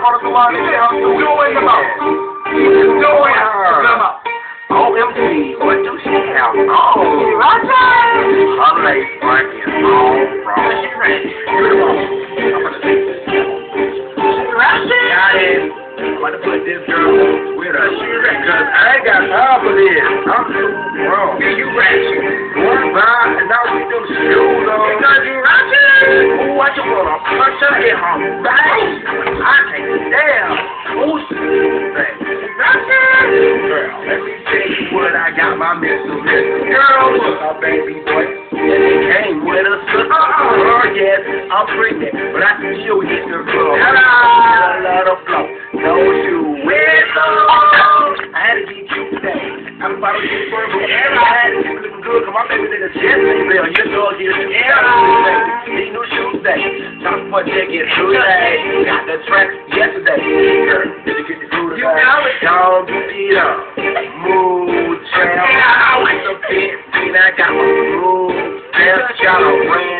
want to come on and tell you doing them up. Doing them up. OMG, what do she have on? RATCHET! Her lace front is all wrong. She ready. You're the boss. I'm gonna take this. RATCHET! Got it. I'm about to put this girl with her. She ready. Cause I ain't got time for this. I'm too wrong. You ratchet. One by and now we do shoes on. Because you RATCHET! Ooh, I just wanna punch her in her face. I can't stand. Ooh, RATCHET! girl, let me tell you what I got my missile girl was a baby boy. And it came with a sister. Oh, yes, I'm pregnant, but I can show you the girl. Hello! A lot of flow. Don't you whistle? I had to be cute today. I'm about to get for it, but I had to keep looking good, cause my baby nigga just ain't real. Your dog is these new shoes today. Top for ticket today. Got the track yesterday. Girl, did you get the glue today? You know it. Don't beat up. Move, trail. I went to 15, I got my groove. Got a ring.